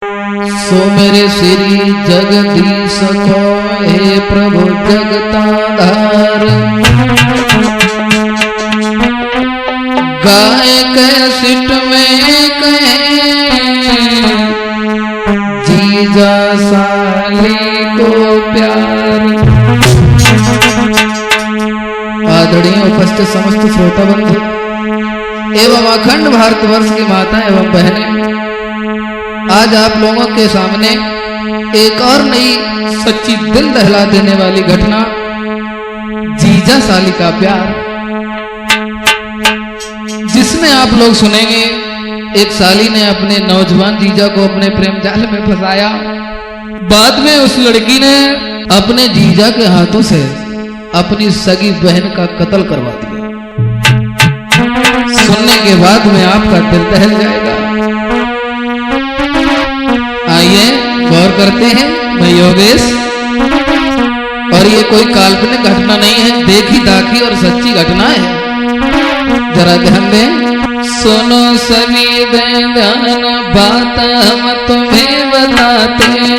सो मेरे श्री जगदीश को हे प्रभु जगताधार, गाय कैसेट में कहे जीजा साली को प्यार। आदरणीय उपस्थित समस्त श्रोता बंधु एवं अखंड भारतवर्ष की माता एवं बहनें, आज आप लोगों के सामने एक और नई सच्ची दिल दहला देने वाली घटना, जीजा साली का प्यार, जिसमें आप लोग सुनेंगे एक साली ने अपने नौजवान जीजा को अपने प्रेम जाल में फंसाया। बाद में उस लड़की ने अपने जीजा के हाथों से अपनी सगी बहन का कत्ल करवा दिया। सुनने के बाद में आपका दिल दहल जाएगा। आइए गौर करते हैं। मैं योगेश, और ये कोई काल्पनिक घटना नहीं है, देखी दाखी और सच्ची घटना है। जरा ध्यान दें। सुनो सभी ध्यान, बात हम तुम्हें बताते हैं,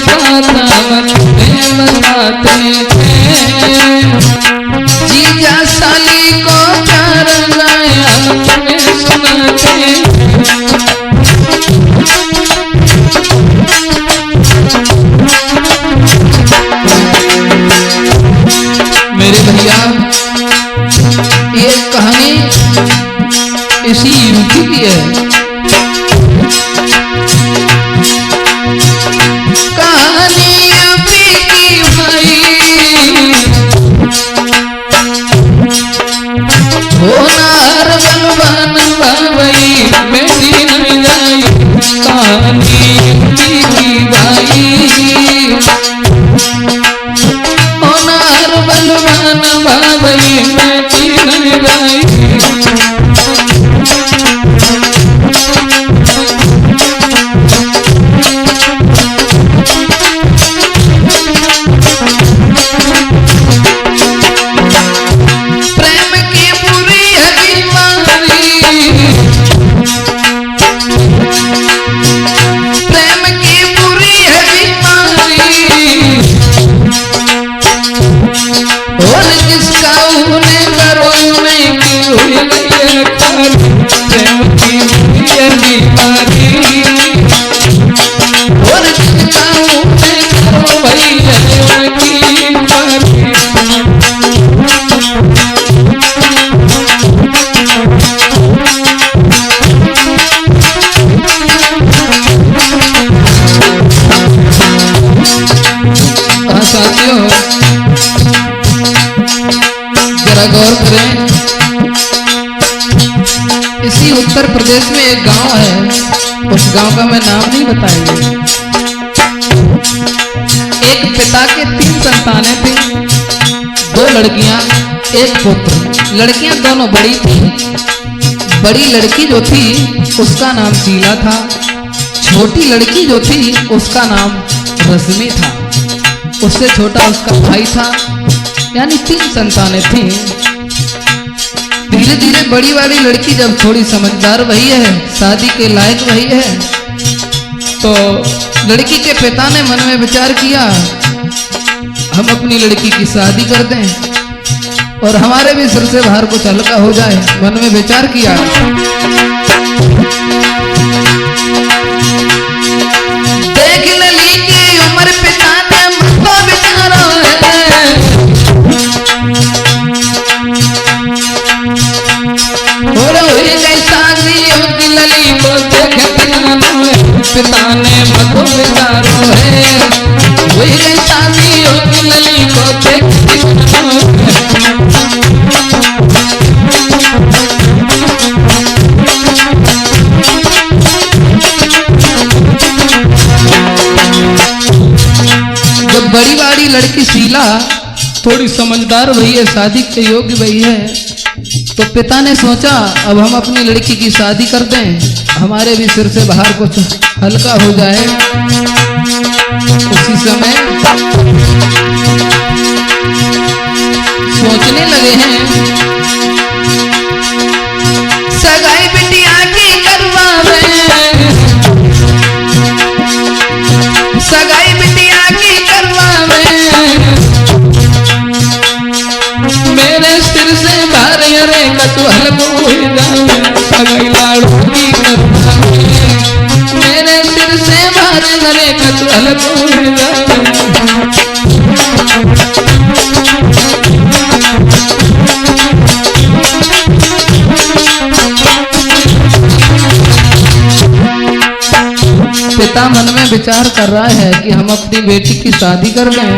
बात हम तुम्हें बताते हैं। जीजा साली को प्यार लाया तुम्हें सुनाते हैं। मेरे भैया, ये कहानी इसी युवती की है। कहानी यूपी की भाई, होनार बलवान बाबई मेरी नहीं जाई। कहानी यूपी की भाई, होनार बलवान बाबई मेरी नहीं जाई। जरा गौर करें। इसी उत्तर प्रदेश में एक गांव है, उस गांव का मैं नाम नहीं बताएंगे। एक पिता के 3 संतानें थी, 2 लड़कियां एक पुत्र। लड़कियां दोनों बड़ी थी। बड़ी लड़की जो थी उसका नाम शीला था, छोटी लड़की जो थी उसका नाम रश्मि था, उससे छोटा उसका भाई था। यानी 3 संतानें थी। धीरे धीरे बड़ी वाली लड़की जब थोड़ी समझदार वही है, शादी के लायक वही है, तो लड़की के पिता ने मन में विचार किया हम अपनी लड़की की शादी कर दें और हमारे भी सिर से भार कुछ हल्का हो जाए। मन में विचार किया। देख लली की उम्र पिता ने मुझको विचारा है, और हुई गई शादी होगी लली को देख पिता ने मुझको विचारो है। हुई गई शादी होगी लली को देख जब बड़ी वाली लड़की शीला थोड़ी समझदार वही है, शादी के योग्य वही है, तो पिता ने सोचा अब हम अपनी लड़की की शादी कर दें, हमारे भी सिर से बाहर कुछ हल्का हो जाए। उसी समय सोचने लगे हैं सगाई बिटिया की करवा रहे। घरे घरे कचुअल पूर जावे। पिता मन में विचार कर रहा है कि हम अपनी बेटी की शादी कर दें।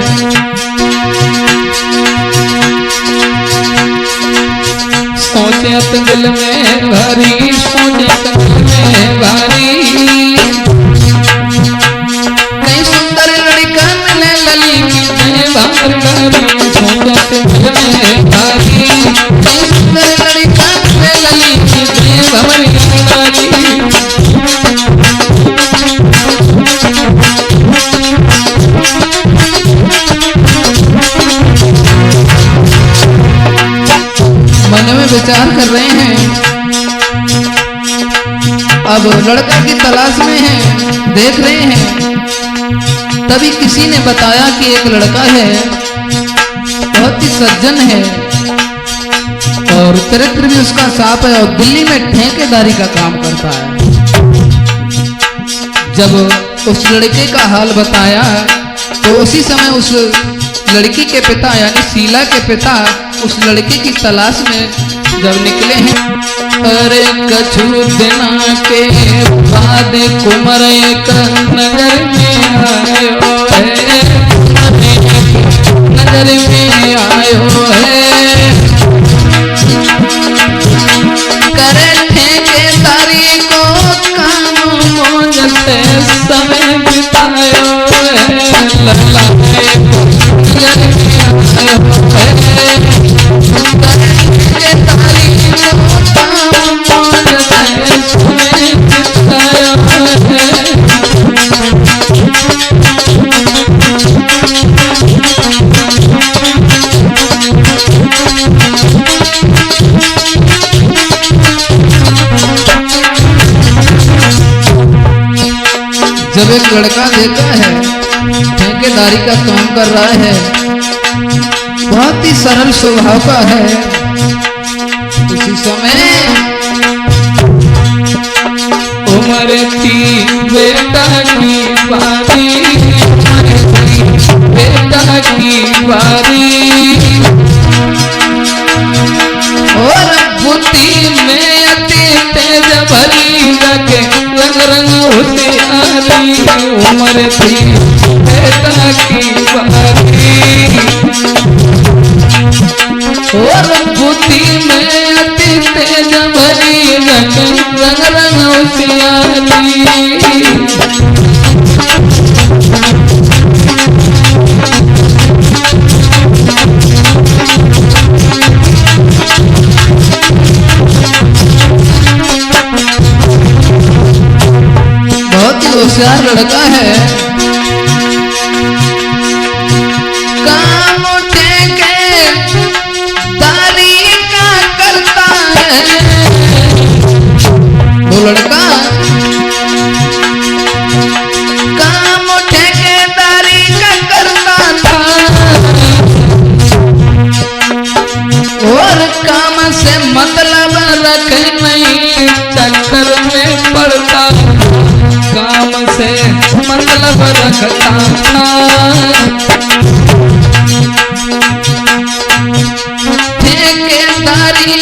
सोचे तो दिल में भारी, सोचे तो दिल में भारी, कहीं सुंदर लड़का मिले लली में बाहर भारी। सोचे तो दिल में भारी, कहीं सुंदर लड़का मिले लली में बाहर भारी। मन में विचार कर रहे हैं, अब लड़का की तलाश में हैं, देख रहे हैं। तभी किसी ने बताया कि एक लड़का है, बहुत ही सज्जन है और चरित्र भी उसका साफ है और दिल्ली में ठेकेदारी का काम करता है। जब उस लड़के का हाल बताया तो उसी समय उस लड़की के पिता यानी शीला के पिता उस लड़के की तलाश में जब निकले हैं। अरे कछु दिना के बाद कुमर एक नजर में आयो है, नजर में आयो है। करे ठेकेदारी को काम मौज से समय बितायो है, लला जब एक लड़का देखा है ठेकेदारी का काम कर रहा है, बहुत ही सरल स्वभाव का है। उसी समय उम्र थी बेटा की बारी, बेटा की बारी और बुद्धि में अति तेज भरी लगे रंग रंग होशियारी। उम्र थी बेटा की बारी और बुद्धि में अति तेज भरी लगे रंग रंग होशियारी। होशियार लड़का है, काम ठेके दारी का करता है। वो लड़का काम ठेकेदारी का करता था और काम से मतलब रख नहीं चक्कर में पड़ता, काम से मतलब रखता था। ठेकेदारी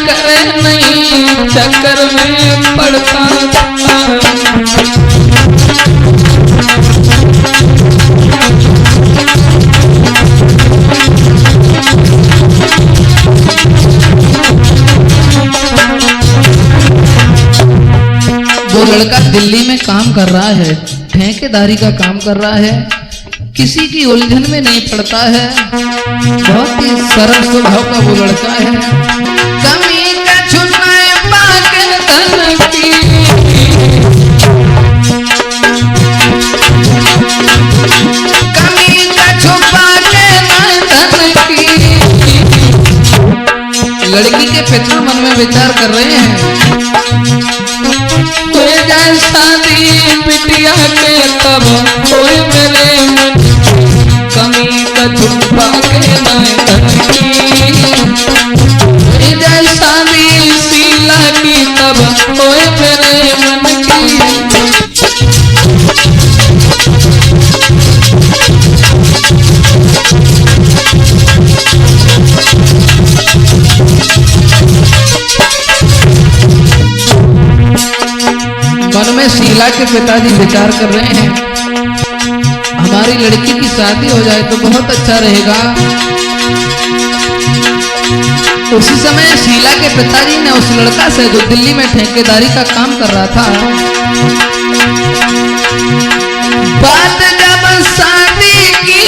करे नहीं चक्कर में पड़ता था। वो लड़का दिल्ली में काम कर रहा है, ठेकेदारी का काम कर रहा है, किसी की उलझन में नहीं पड़ता है, बहुत ही सरल स्वभाव का वो लड़का है। कमी का छुपाए पाके धन की, कमी का छुपा के धन की। लड़की के पिता मन में विचार कर रहे हैं, शादी बिटिया के तब कोई मेरे मन, कमी का छुपा के शादी शीला की तब कोई मेरे मन की। शीला के पिताजी विचार कर रहे हैं, हमारी लड़की की शादी हो जाए तो बहुत अच्छा रहेगा। उसी समय शीला के पिताजी ने उस लड़का से, जो दिल्ली में ठेकेदारी का काम कर रहा था, बात जब शादी की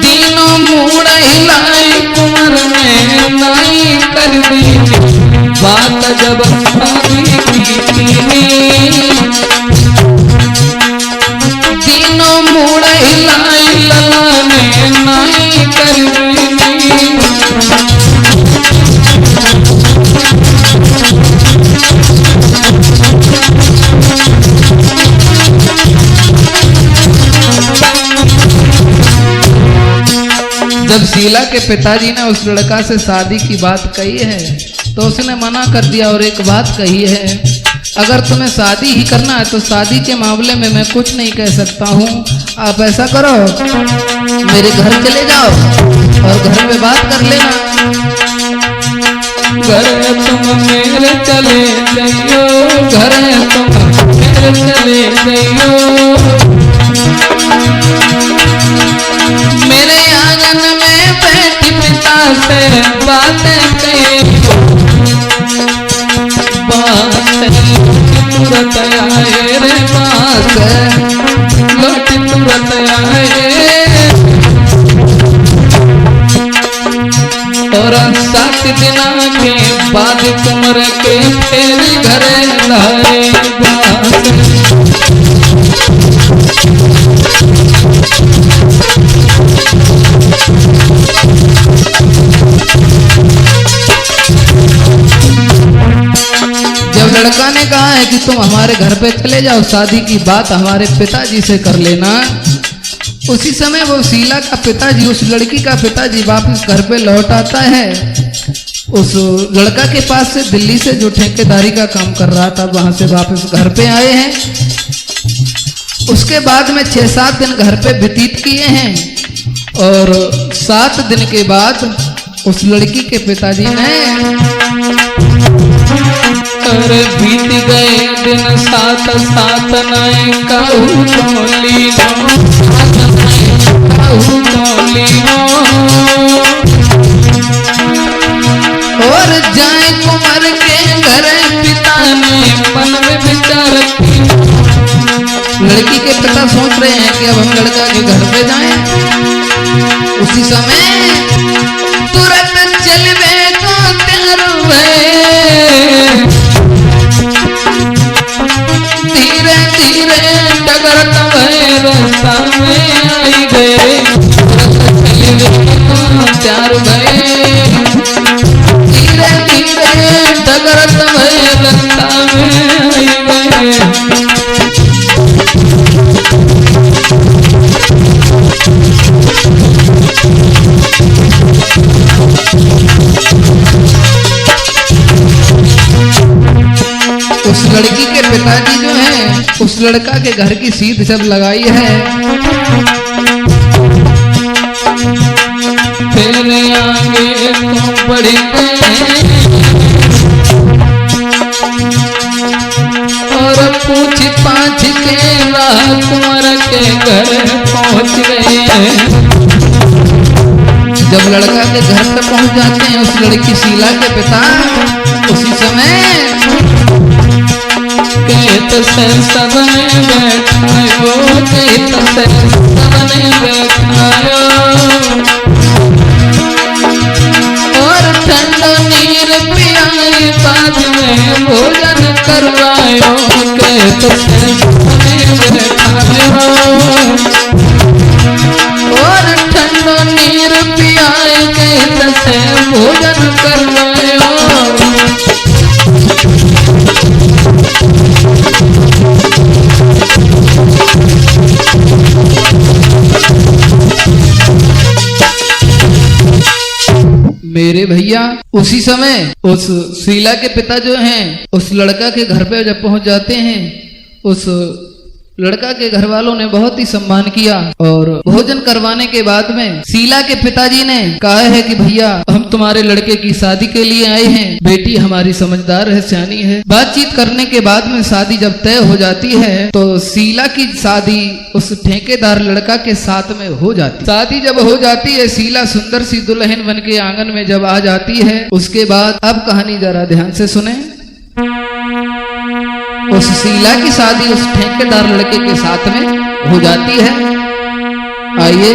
तीनों मूड हिलाई कुंवर में नाई कर दी। बात जब शादी की तीनों मूड हिलाई लला में नाई कर दी। जब शीला के पिताजी ने उस लड़का से शादी की बात कही है तो उसने मना कर दिया और एक बात कही है, अगर तुम्हें शादी ही करना है तो शादी के मामले में मैं कुछ नहीं कह सकता हूँ। आप ऐसा करो, मेरे घर चले जाओ और घर में बात कर लेना। घर तुम मेरे चले जाइयो, घर तुम मेरे चले जाइयो, मेरे आंगन में बैठी पिता से बातें कहियो, तुरंत आए रे पास, लौट तुरंत आए। और 7 दिना के बाद कुंवर के फिर घर लाए बास। लड़का ने कहा है कि तुम हमारे घर पे चले जाओ, शादी की बात हमारे पिताजी से कर लेना। उसी समय वो शीला का पिताजी, उस लड़की का पिताजी वापस घर पे लौट आता है। उस लड़का के पास से, दिल्ली से जो ठेकेदारी का काम कर रहा था, वहां से वापस घर पे आए हैं। उसके बाद में 6-7 दिन घर पे व्यतीत किए हैं और 7 दिन के बाद उस लड़की के पिताजी ने, अरे बीत गए दिन 7 नाई कहू बोली और जाए कुंवर के घर पिता ने मन में विचार की। लड़की के पिता सोच रहे हैं कि अब हम लड़का के घर पे जाएं। उसी समय तुरंत चलवे को तैयार हुए, धीरे धीरे डगरत भय रास्ता में आई गए। तैयार भय, धीरे धीरे डगरत भय रास्ता में आई गए। उस लड़की के पिताजी जो हैं, उस लड़का के घर की सीध जब लगाई है, फिर आगे तो बढ़ गए और पूछ पाछ के राजकुमार के घर पहुंच गए। जब लड़का के घर पर पहुंच जाते हैं उस लड़की शीला के पिता, उसी समय कहत से सबने बैठायो, कहत से सबने बैठायो और ठंडा नीर पियाई, बाद में भोजन करवायो। कहत से सबने बैठायो और ठंडा नीर पियाई, कहत से भोजन करवायो। मेरे भैया उसी समय उस शीला के पिता जो हैं उस लड़का के घर पे जब पहुंच जाते हैं, उस लड़का के घर वालों ने बहुत ही सम्मान किया और भोजन करवाने के बाद में शीला के पिताजी ने कहा है कि भैया हम तुम्हारे लड़के की शादी के लिए आए हैं, बेटी हमारी समझदार है, सियानी है। बातचीत करने के बाद में शादी जब तय हो जाती है तो शीला की शादी उस ठेकेदार लड़का के साथ में हो जाती। शादी जब हो जाती है, शीला सुंदर सी दुल्हन बन के आंगन में जब आ जाती है, उसके बाद अब कहानी जरा ध्यान से सुने। उस शीला की शादी उस ठेकेदार लड़के के साथ में हो जाती है। आइए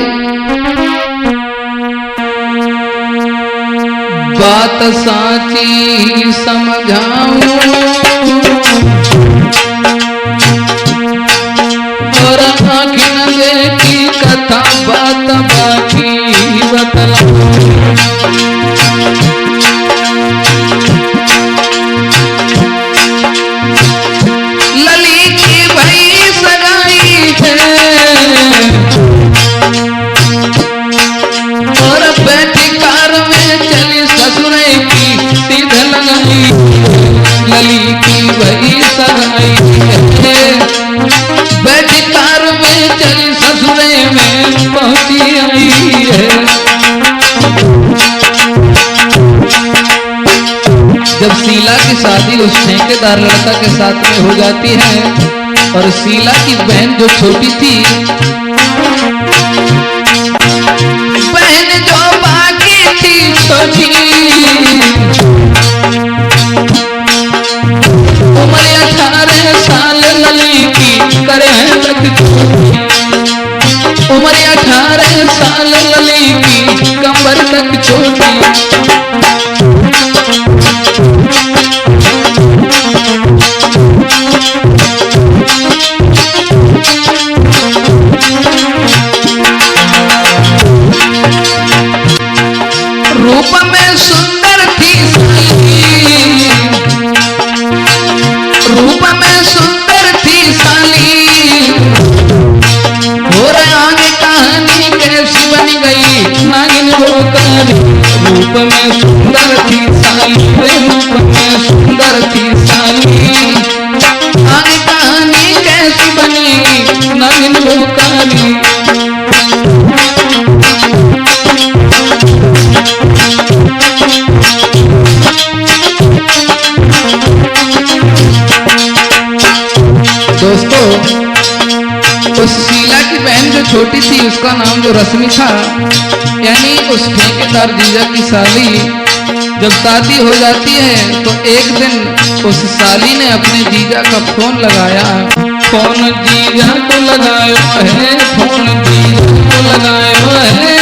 बात साची समझाऊं और आँखी न देखी कथा बात बाकी बतलाऊं। लली की वही सगाई है, बैठी कार में चली ससुरे में पहुंची आई है। जब शीला की शादी उस ठेकेदार लड़का के साथ में हो जाती है और शीला की बहन जो छोटी थी, बहन जो बाकी थी छोटी, उम्र 18 साल लली की करे उम्र 18 साल लली की कमर तक छोटी। रूप में सुंदर थी रूप में सुंदर थी साली, और आगे कहानी कैसी बन गई नागिन वो कहानी। रूप में सुंदर थी साली, रूप में सुंदर थी साली, आगे कहानी कैसी बनी नागिन वो कहानी। दोस्तों, उस शीला की बहन जो छोटी थी उसका नाम जो रश्मि था, यानी उस ठेकेदार जीजा की साली जब शादी हो जाती है तो एक दिन उस साली ने अपने जीजा का फोन लगाया। फोन जीजा को लगाया है, फोन जीजा को लगाया है,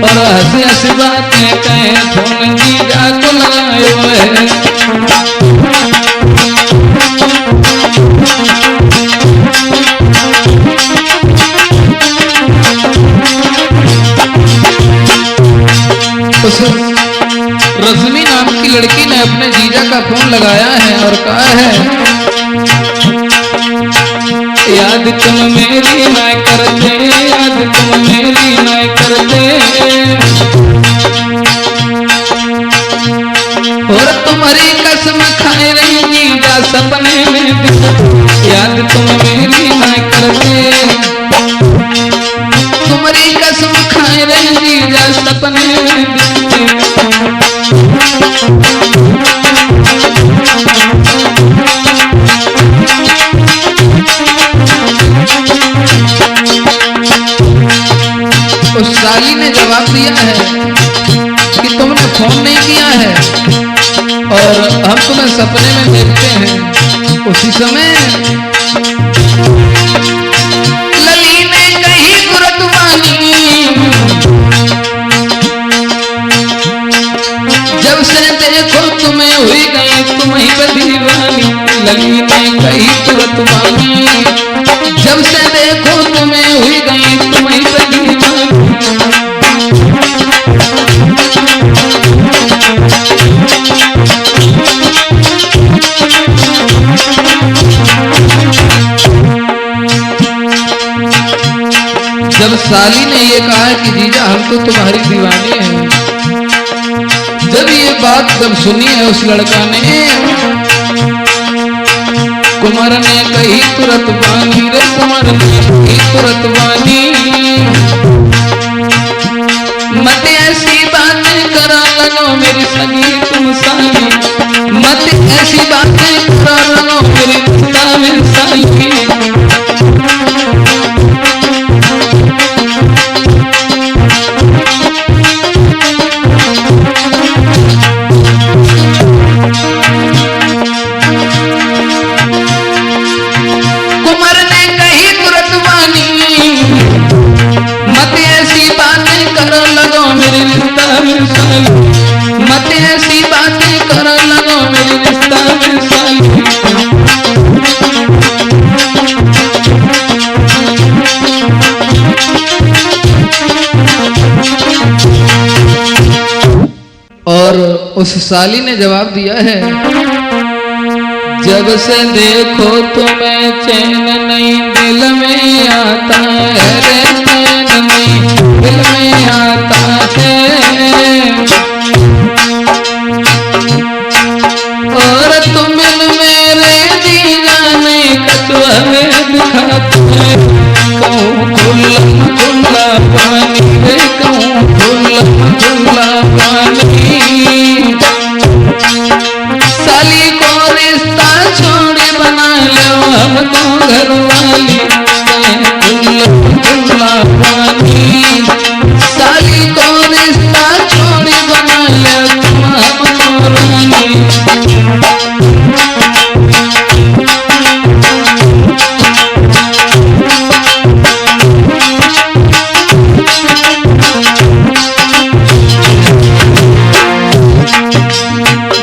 और हंसी हंसी बातें कहे फोन जीजा को लगाया है। उस रश्मि नाम की लड़की ने अपने जीजा का फोन लगाया है और कहा है, याद तुम मेरी ना करते, याद तुम मेरी ना करते, और तुम्हारी कसम खाए रही जीजा सपने में, याद तुम मेरी ना करते, तुम्हारी कसम खाए रही जीजा सपने में। उस साली ने जवाब दिया है कि तुमने फोन नहीं किया है और हम तुम्हें सपने में देखते हैं। उसी समय लली ने कही गुरतवानी, जब से देखो तुम्हें हुई गई तुम ही बदीवानी। लली ने कही गुरतवानी, जब से देखो तुम्हें हुई गई तुम ही बदीवानी। जब साली ने ये कहा कि जीजा हम तो तुम्हारी दीवानी हैं, जब ये बात जब सुनी है उस लड़का ने, कुमार ने कही तुरत बानी रे, कुमार ने कही तुरत बानी। मत ऐसी बातें करा लगो मेरी सगी तुम साली, मत ऐसी बातें करा लगो मेरी पिता में साली। मत ऐसी बातें कर लगो मेरी रिश्ता में साली। और उस साली ने जवाब दिया है, जब से देखो तुम्हें चैन नहीं दिल में आता है रे, चैन नहीं दिल में आता है। और तुम मेरे दीना नहीं कचुआ में दिखाते हैं, कहूँ खुला खुला पानी रे, कहूँ खुला खुला पानी। साली को रिश्ता छोड़ी बना लो हमको घर वाली, खुला खुला पानी। साली को रिश्ता छोड़ी बना लो तुम हमको रानी।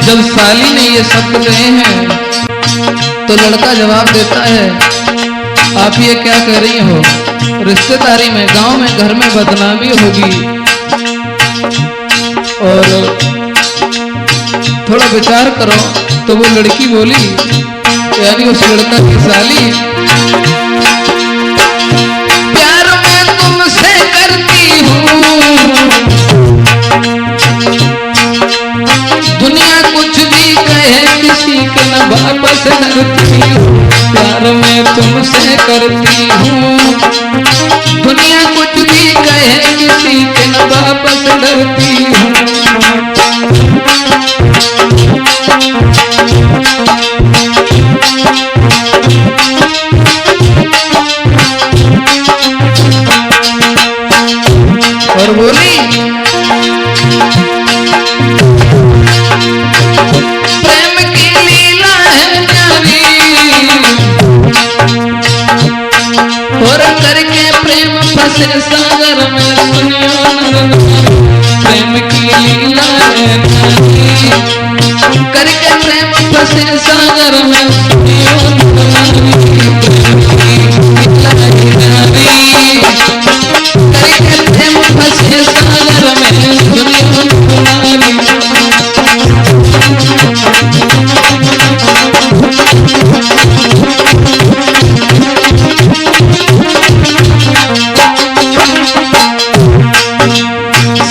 जब साली ने ये शब्द कहे हैं तो लड़का जवाब देता है, आप ये क्या कह रही हो, रिश्तेदारी में गांव में घर में बदनामी होगी। और थोड़ा विचार करो। तो वो लड़की बोली, यानी उस लड़का की साली, प्यार मैं तुमसे करती हूँ, दुनिया कुछ भी कहे किसी के न वापस डरती हूँ। प्यार मैं तुमसे करती हूँ, दुनिया कुछ भी कहे किसी के न वापस डरती हूँ। और बोली, प्रेम की लीला है प्यारी, और करके प्रेम फंसे सागर में सुनियो नर। प्रेम की लीला है प्यारी, करके प्रेम फंसे सागर में सुनियो नर। प्रेम की लीला है प्यारी, करके प्रेम फंसे सागर में सुनियो नर।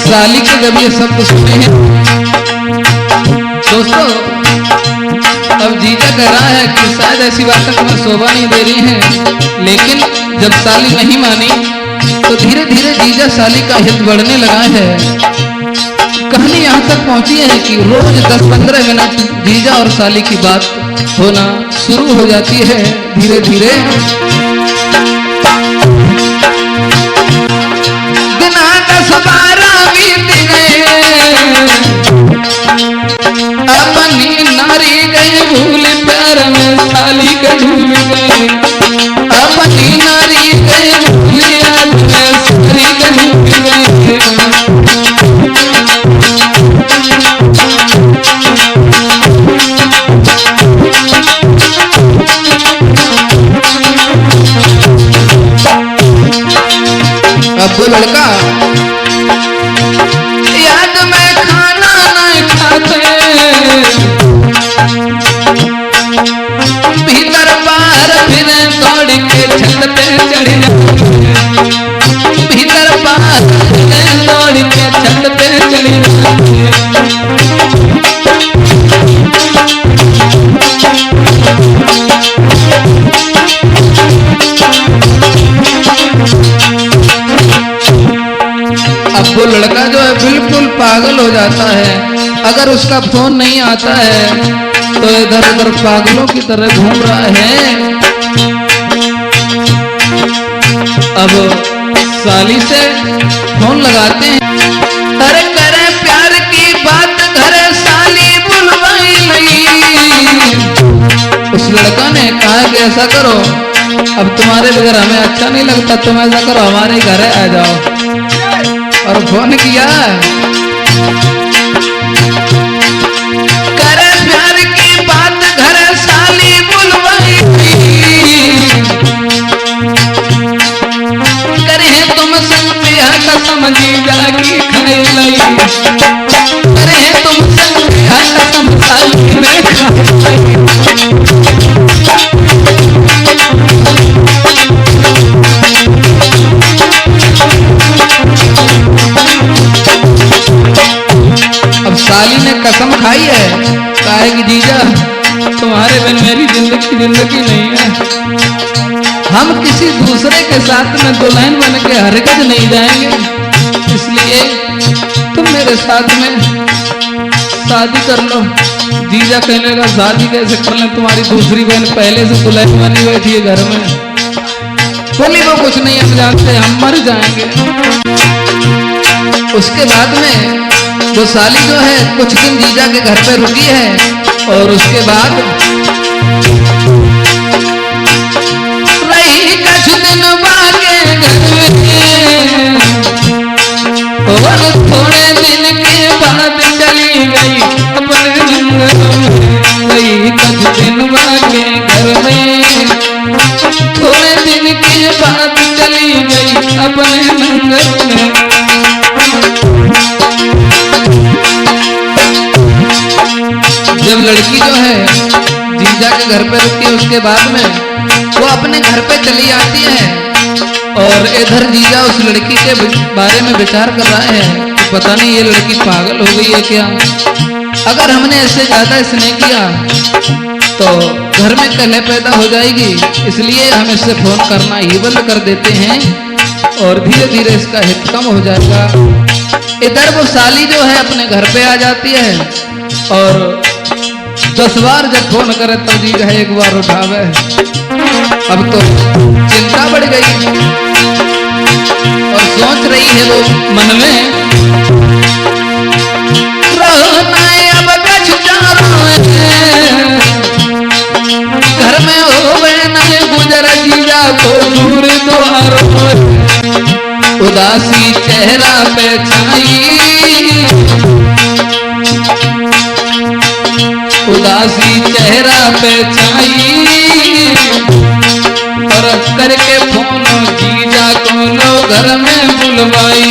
साली के जब ये शब्द सुने हैं दोस्तों, अब जीजा कह रहा है कि शायद ऐसी बातें तुम्हें शोभा नहीं दे रही हैं, लेकिन जब साली नहीं मानी तो धीरे धीरे जीजा साली का हित बढ़ने लगा है। कहानी यहाँ तक पहुंची है कि रोज 10-15 मिनट जीजा और साली की बात होना शुरू हो जाती है। धीरे धीरे बिना 10-12 बीत गए, अपनी नारी गए भूल, प्यार में साली के भूल गए। अपनी नारी गए भूल, याद में साली के भूल गए। अब वो लड़का याद में खाना नहीं खाते, भीतर बाहर फिर दौड़ के छत पे चढ़ जाते। जाता है। अगर उसका फोन नहीं आता है तो इधर उधर पागलों की तरह घूम रहा है। अब साली से फोन लगाते हैं, अरे करे प्यार की बात घरे साली बुलवाई नहीं। उस लड़का ने कहा कि ऐसा करो, अब तुम्हारे बगैर हमें अच्छा नहीं लगता, तुम ऐसा करो हमारे घर आ जाओ। और फोन किया, करे प्यार की बात घरे साली बुलवाई करे तुम संग बिहा कसम जीजा की खाई लई। करे तुम संग बिहा कसम साली में खाई। अब साली ने कसम खाई है, कहा कि जीजा तुम्हारे बिन मेरी जिंदगी नहीं है। हम किसी दूसरे के साथ में दुल्हन बन के हरकत नहीं जाएंगे, इसलिए तुम मेरे साथ में शादी कर लो। जीजा कहने का शादी कैसे कर लें, तुम्हारी दूसरी बहन पहले से दुल्हन बनी हुई थी घर में। बोली वो कुछ नहीं, हम जानते हम मर जाएंगे। उसके बाद में वो साली जो है कुछ दिन जीजा के घर पे रुकी है और उसके बाद रही कुछ दिन बाके घर में और थोड़े दिन के बाद चली गई अपने नंगर में। रही कुछ दिन बाके घर में थोड़े दिन के बाद चली गई अपने नंगर में। जब लड़की जो है जीजा के घर पे रुकती है उसके बाद में वो अपने घर पे चली आती है और इधर जीजा उस लड़की के बारे में विचार कर रहा है कि पता नहीं ये लड़की पागल हो गई है क्या। अगर हमने इससे ज्यादा स्नेह किया तो घर में कलह पैदा हो जाएगी, इसलिए हम इससे फोन करना ही बंद कर देते हैं और धीरे धीरे इसका हित कम हो जाएगा। इधर वो साली जो है अपने घर पे आ जाती है और 10 बार जब फोन करे तो जीजा एक बार उठावे। अब तो चिंता बढ़ गई और सोच रही है वो मन में, रहना अब घर में होवे नहीं गुजर जीजा को दूर द्वारों। उदासी चेहरा पे छाई, उदासी चेहरा पे छाई और करके फोन जीजा को लो घर में बुलवाई।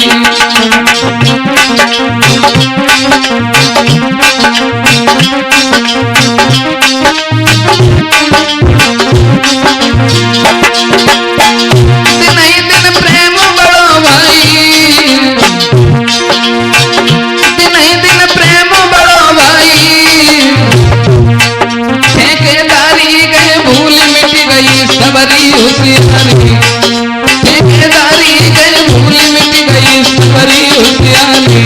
सबरी होशियारी ठेकेदारी गए भूल मिट गई सबरी होशियारी।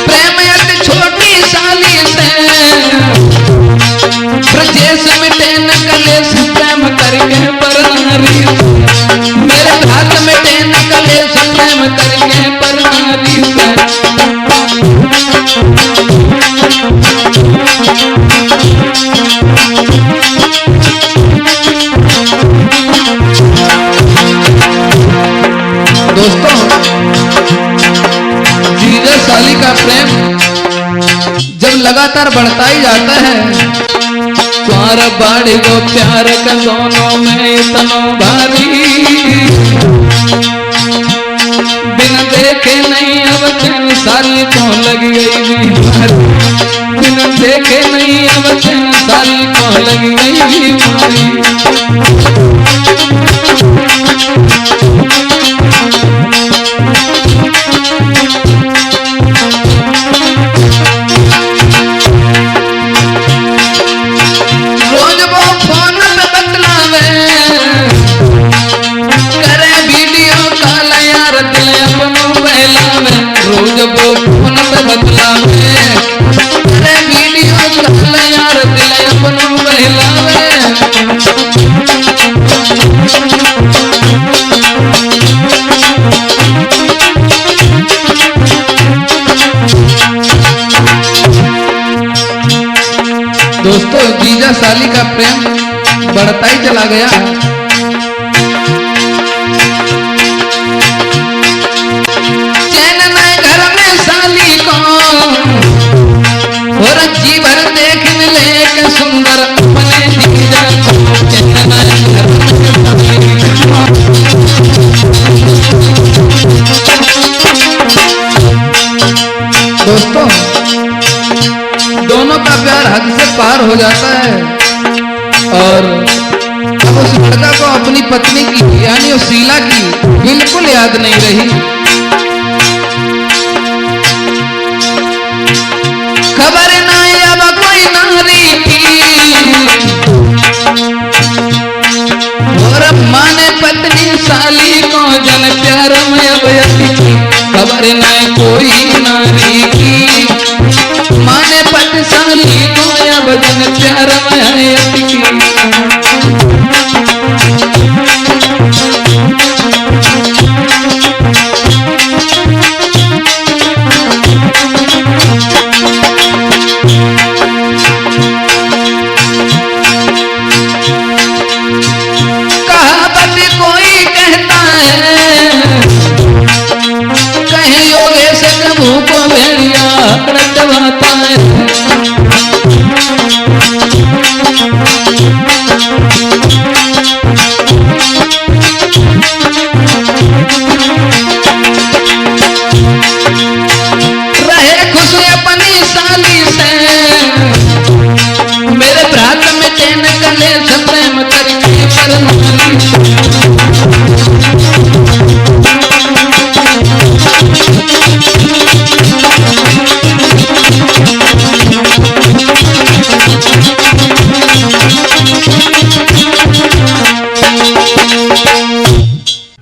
प्रेम अति छोटी साली से ब्रजेश मिटे न कलेश प्रेम करके परनारी। मेरे हाथ में टेन कलेश प्रेम करके परनारी से। दोस्तों जीजा साली का प्रेम जब लगातार बढ़ता ही जाता है, तुम्हारा बाड़ी को प्यार का दोनों में इतना भारी। बिना देखे नहीं अब चैन साली को लग गई बीमारी। बिना देखे नहीं अब चैन साली को लग गई बीमारी। जीजा साली का प्रेम बढ़ता ही चला गया। चैन न घर में साली को और जी भर देख मिले के सुंदर अपने जीजा को। चैन न घर में साली दोस्तों, दोनों का प्यार हद से पार हो जाता है और अब उस लड़का को अपनी पत्नी की यानी उस शीला की बिल्कुल याद नहीं रही। खबर नहीं अब कोई नारी की और माने पत्नी साली को जन प्यार में अब यति। खबर नहीं कोई नारी की माने पत्नी साली को अब जन प्यार में यति।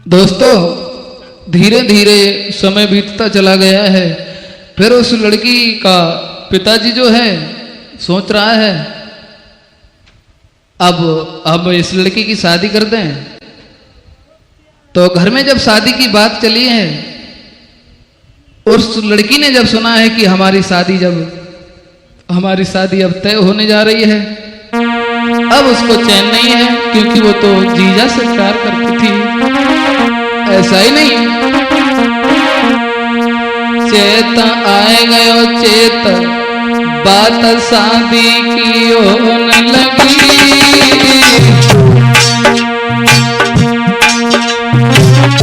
दोस्तों, धीरे धीरे समय बीतता चला गया है। फिर उस लड़की का पिताजी जो है सोच रहा है अब इस लड़की की शादी कर दें। तो घर में जब शादी की बात चली है, उस लड़की ने जब सुना है कि हमारी शादी अब तय होने जा रही है, अब उसको चैन नहीं है क्योंकि वो तो जीजा से प्यार करती थी। ऐसा ही नहीं, चेत आए गयो चेत बात शादी की होने लगी।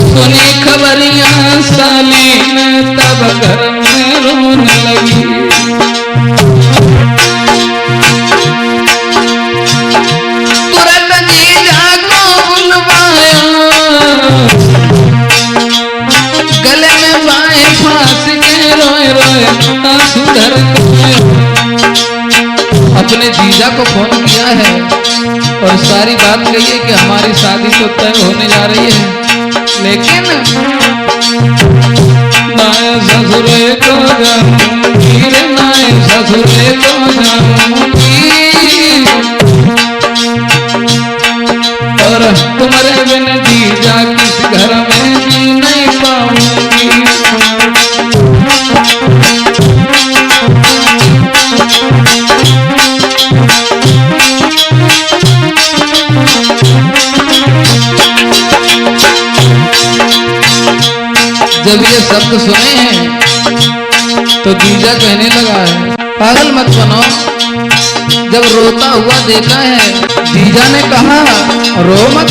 सुनी खबरियां साली ने तब घर में रोने लगी। तुरंत जीजा को बुलवाया, गले में बाएं फांस के रोए रोए आंसू धर के अपने जीजा को फोन किया है और सारी बात कही है कि हमारी शादी तो तय होने जा रही है, लेकिन नाय ससुरे को जाऊंगी रे, नाय ससुरे को जाऊंगी और तुम्हारे बिन जीजा किस घर में जी नहीं पाऊंगी। जब ये शब्द सुने हैं तो जीजा कहने लगा है, पागल मत बनो। जब रोता हुआ देखा है, जीजा ने कहा रो मत,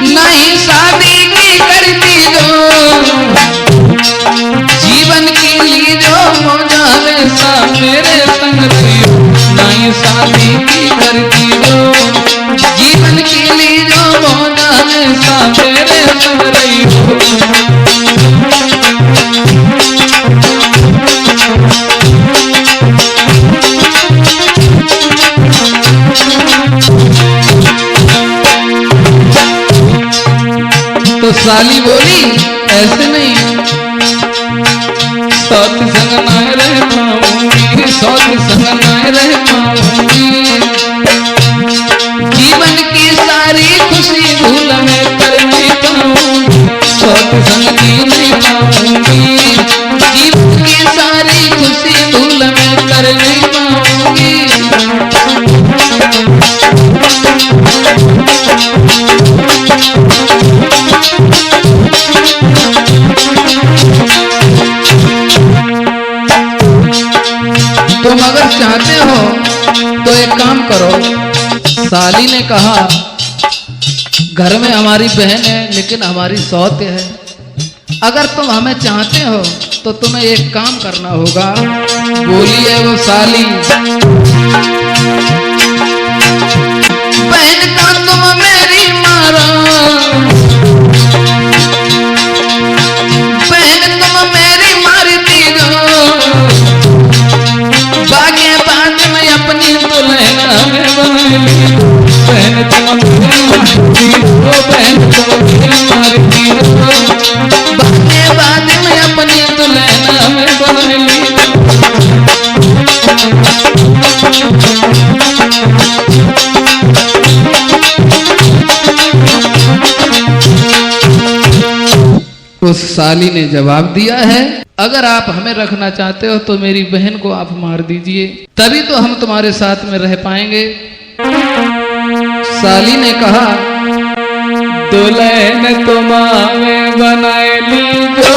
नहीं शादी की करती जो जीवन की ली जो मौजा वैसा मेरे संग रहियो। नहीं शादी की करती जो जीवन की ली जो मौजा वैसा मेरे संग रहियो। तो साली बोली ऐसे नहीं, साथ संग नाय रह पाऊंगी, साथ संग नाय रह पाऊंगी। जीवन की सारी खुशी भूल में कर नहीं पाऊंगी, साथ संग जी नहीं पाऊंगी। जीवन की सारी खुशी भूल में कर नहीं पाऊंगी। करो। साली ने कहा, घर में हमारी बहन है लेकिन हमारी सौत है, अगर तुम हमें चाहते हो तो तुम्हें एक काम करना होगा। बोली है वो साली, बहन का तुम मेरी मारो, बहन तुम मेरी मारती हो, बागे बाद में अपनी दुल्हन में बनाई। बहन तुम मेरी मारती हो, बहन तुम मेरी मारती हो, बागे बाद में अपनी दुल्हन में बनाई। उस साली ने जवाब दिया है, अगर आप हमें रखना चाहते हो तो मेरी बहन को आप मार दीजिए, तभी तो हम तुम्हारे साथ में रह पाएंगे। साली ने कहा, दुल्हन तुम्हारे बनाए लीजो,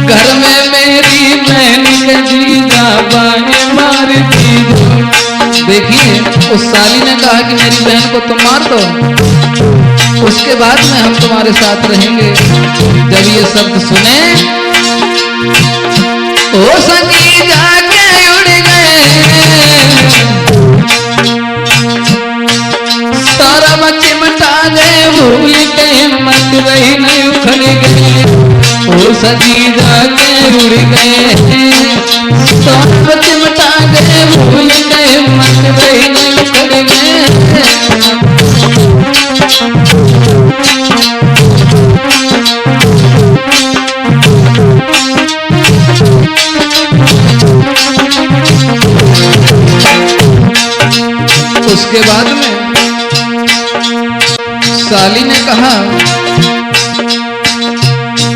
घर में मेरी बहन के जीजा बाएं मार दीजो। देखिए, उस साली ने कहा कि मेरी बहन को तुम मार दो, उसके बाद में हम तुम्हारे साथ रहेंगे। जब ये शब्द सुने, ओ सखी जाके उड़ गए, सारा चिमटा गए, भूल के मत रही नहीं उखड़ गए। ओ सखी जाके उड़ गए, सारा चिमटा गए, भूल गए मत रही नहीं उखड़ गए। उसके बाद में साली ने कहा,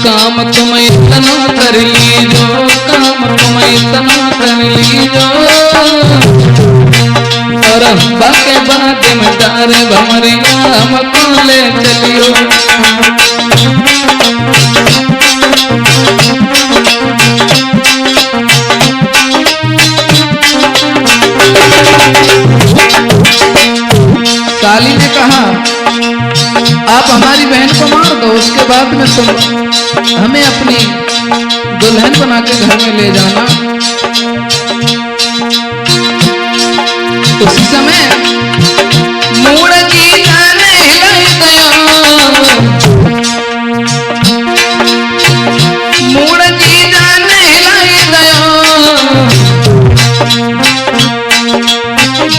काम तुम इतना कर लीजो, काम तुम इतना कर लीजो, और अब्बा के बाद में डार भमरिया हमको ले चलियो। साली ने कहा, आप हमारी बहन को मार दो, उसके बाद में तुम हमें अपनी दुल्हन बना के घर में ले जाना। उसी समय मूड़ की जाने लग गया, मूड़ की जाने लग गया,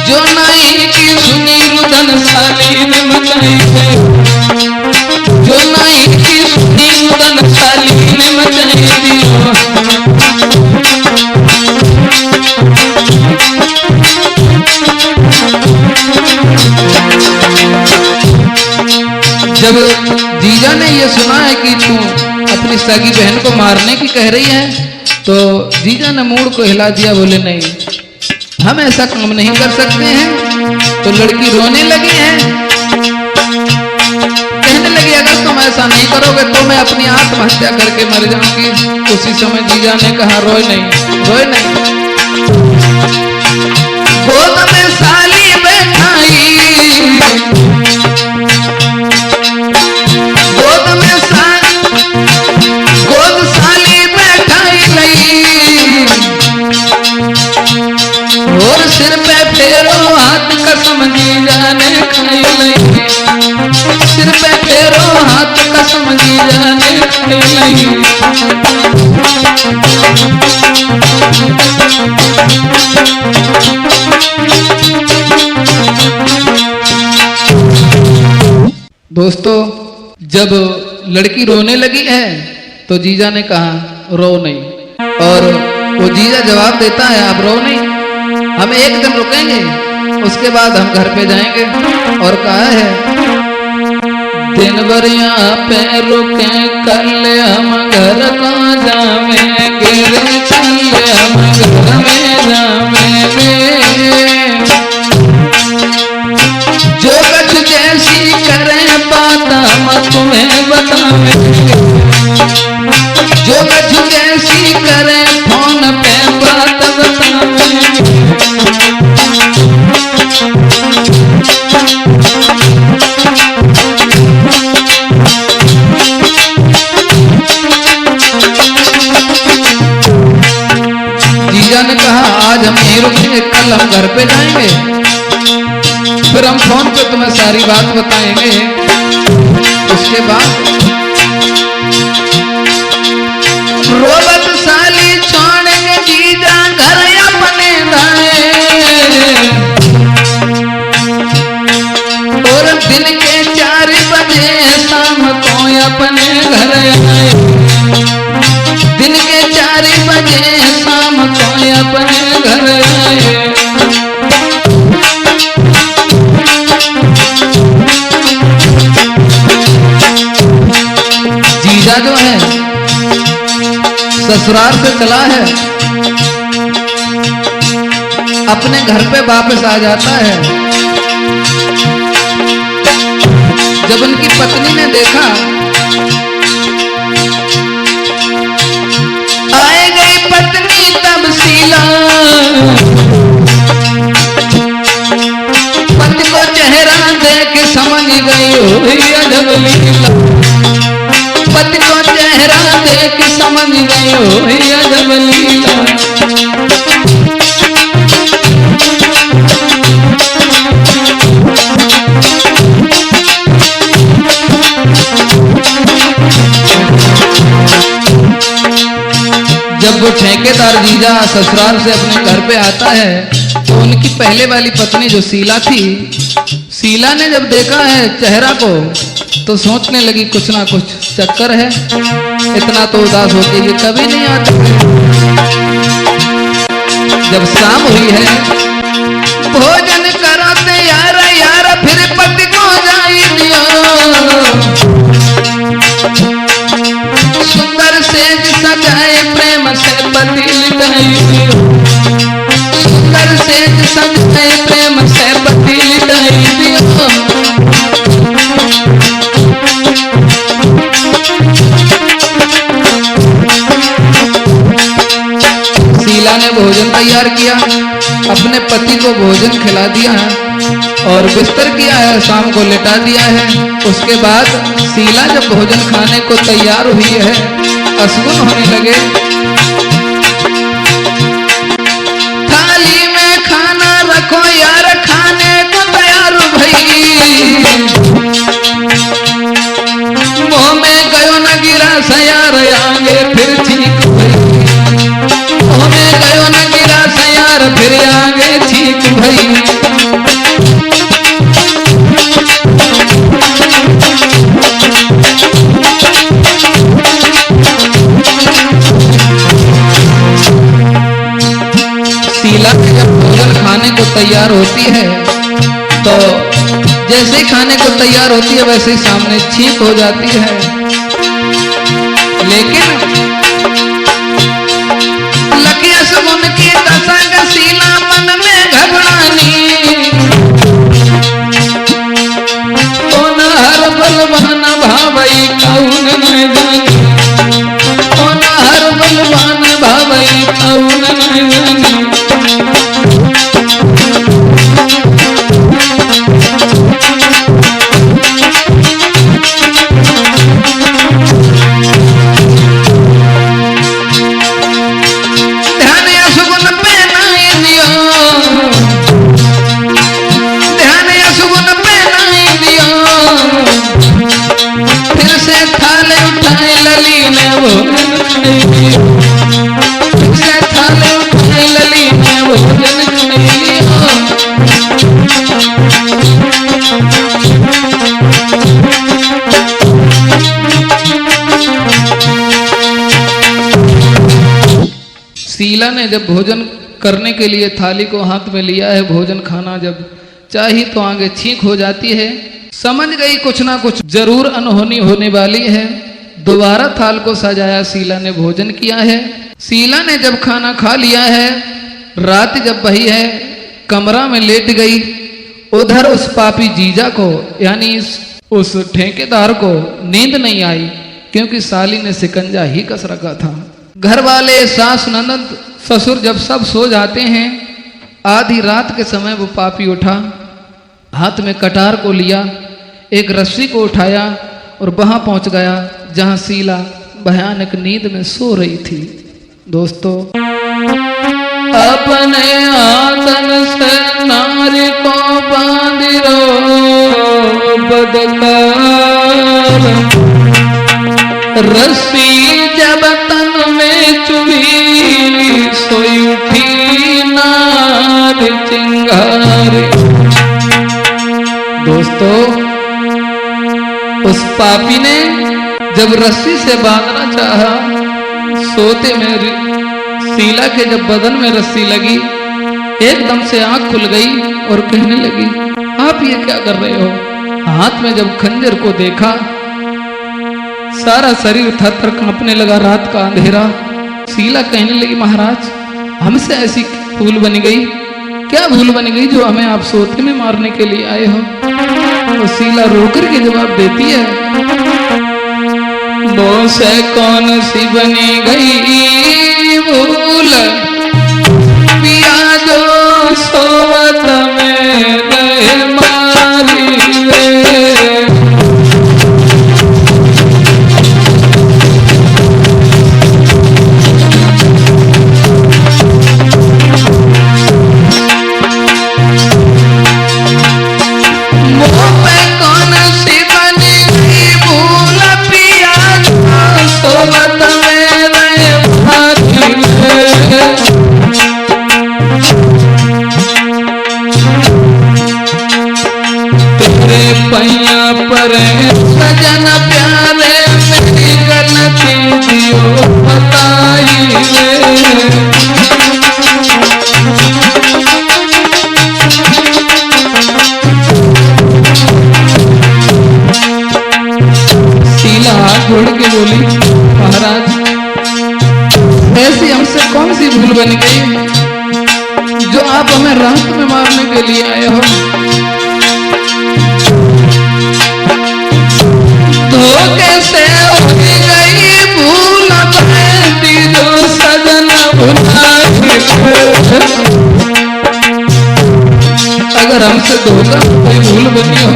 जो नहीं की सुनी रुदन साली ने मचाई गई, जो नहीं की सुनी रुदन साली ने मचाई दी। जब जीजा ने ये सुना है कि तू अपनी सगी बहन को मारने की कह रही है, तो जीजा ने मूड को हिला दिया, बोले नहीं, हम ऐसा काम नहीं कर सकते हैं। तो लड़की रोने लगी है, कहने लगी, अगर तुम ऐसा नहीं करोगे तो मैं अपनी आत्महत्या करके मर जाऊंगी। उसी समय जीजा ने कहा, रोए नहीं, रोए नहीं। गोद में साली बैठाई, गोद में गोद साली बैठाई लई, और सिर पे फेरो हाथ कसम जीजा ने खाई लई, सिर पे फेरो हाथ कसम जीजा ने खाई लई। दोस्तों, जब लड़की रोने लगी है तो जीजा ने कहा, रो नहीं, और वो जीजा जवाब देता है, आप रो नहीं, हम एक दिन रुकेंगे, उसके बाद हम घर पे जाएंगे। और कहा है, दिन भर यहाँ पे रुके, कल हम घर को जावेंगे, कल हम घर में जावेंगे। जो कछ जैसी करें बात हम तुम्हें बतावेंगे, जो कछ जैसी करें फोन पे ने कहा आज हम नहीं रुकेंगे, कल हम घर पे जाएंगे, फिर हम फोन पे तुम्हें सारी बात बताएंगे। उसके बाद रोबत साली छोड़ेंगे जीजा घर अपने दाए, और दिन के 4 बजे शाम को अपने घर आए, दिन के 4 बजे शाम को अपने घर आए। जीजा जो है ससुराल से चला है, अपने घर पे वापस आ जाता है। जब उनकी पत्नी ने देखा, आए गई पत्नी तब शीला, पति को चेहरा देख समझ गई हो अजब लीला, पति को चेहरा देख समझ गई हो अजब लीला। जब वो ठेकेदार जीजा ससुराल से अपने घर पे आता है तो उनकी पहले वाली पत्नी जो शीला थी, शीला ने जब देखा है चेहरा को तो सोचने लगी कुछ ना कुछ चक्कर है, इतना तो उदास होती है कभी नहीं आती। जब शाम हुई है, भोजन करो तैयार यार, फिर पति को जाई दियो, सुंदर सेज सजाए प्रेम से पति लिटाई दियो, सुंदर सेज सजाए प्रेम से पति लिटाई दियो। शीला ने भोजन तैयार किया, अपने पति को भोजन खिला दिया और बिस्तर किया है, शाम को लिटा दिया है। उसके बाद शीला जब भोजन खाने को तैयार हुई है, अशगुन होने लगे। थाली में खाना रखो यार, खाने को तैयार भई, मुंह में गयो न गिरा सयार आगे फिर ठीक भई, मुंह में गयो न गिरा सयार फिर आगे ठीक भई। शीला जब भोजन खाने को तैयार होती है तो जैसे ही खाने को तैयार होती है वैसे ही सामने छींक हो जाती है, लेकिन लकिया सगुन की दशा का शीला मन में घबरानी, तो न हर बलवान भावई कौन न जानी, तो न हर बलवान भावई कौन न जानी। शीला ने जब भोजन करने के लिए थाली को हाथ में लिया है, भोजन खाना जब चाहिए तो आगे छींक हो जाती है, समझ गई कुछ ना कुछ जरूर अनहोनी होने वाली है। दोबारा थाल को सजाया, शीला ने भोजन किया है। शीला ने जब खाना खा लिया है, रात जब बही है, कमरा में लेट गई। उधर उस पापी जीजा को यानी उस ठेकेदार को नींद नहीं आई, क्योंकि साली ने सिकंजा ही कस रखा था। घर वाले, सास, ननद, ससुर जब सब सो जाते हैं, आधी रात के समय वो पापी उठा, हाथ में कटार को लिया, एक रस्सी को उठाया और वहां पहुंच गया जहां शीला भयानक नींद में सो रही थी। दोस्तों अपने आतन से नारी को बांधिरो बदकार, रस्सी जब तन में चुभी सोई उठी नार चिंगारी। दोस्तों, उस पापी ने जब रस्सी से बांधना चाहा, सोते में शीला के जब बदन में रस्सी लगी, एकदम से आंख खुल गई और कहने लगी, आप ये क्या कर रहे हो? हाथ में जब खंजर को देखा, सारा शरीर थर-थर कांपने लगा। रात का अंधेरा। शीला कहने लगी, महाराज, हमसे ऐसी भूल बन गई? क्या भूल बन गई जो हमें आप सोते में मारने के लिए आए हो? तो शीला रोकर के जवाब देती है, मुझसे कौन सी बनी गई भूल, पिया जो सोवत में रहे मारी वे। सजन प्यारे मेरी गलती दियो बताई वे। शीला हाथ जोड़ के बोली, महाराज, ऐसी हमसे कौन सी भूल बन गई जो आप हमें रात में मारने के लिए आए हो? धोखे से हो गई भूल बैठी जो सजन भुलाए। अगर हमसे धोखा कोई भूल बनी हो,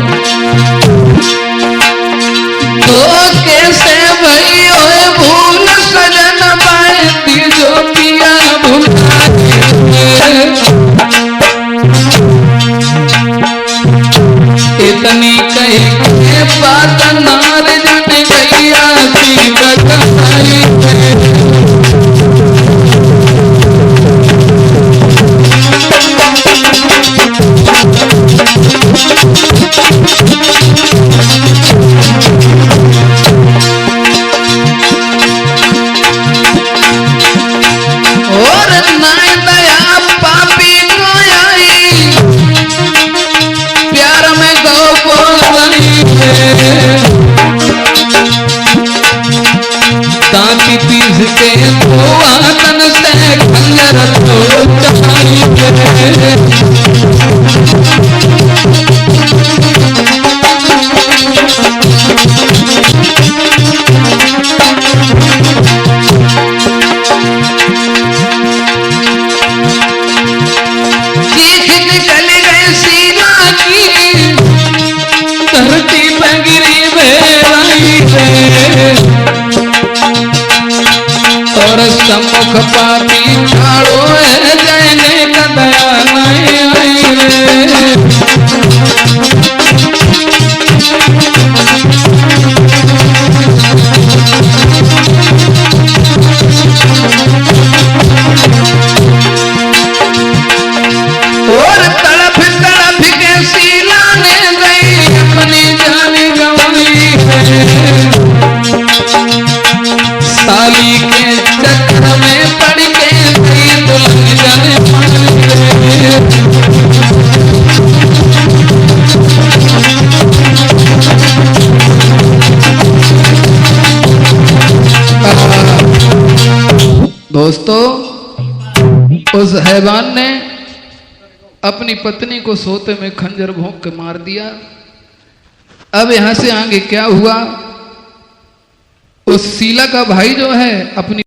धोखे से भई हो भूल सजन बैठी जो पिया भुलाए। इतनी कही के बात नार जन गैया सी बजाई। और नाय दया पापी को आई, प्यार में गौ को तांती पीस के तो आतन से खंजर तो चढ़ाई। चीख निकल गई शीला की, धरती पे गिरी बेराई रे। और सम्मुख पापी ठाड़ो है जैने का दया नहीं आई रे। और तड़प तड़प के शीला ने गई अपनी जान गंवाई है। साली के चक्र में पड़ के गई दुल्हन जाने दोस्तों, उस हैवान ने अपनी पत्नी को सोते में खंजर भोंक के मार दिया। अब यहां से आगे क्या हुआ? उस शीला का भाई जो है अपनी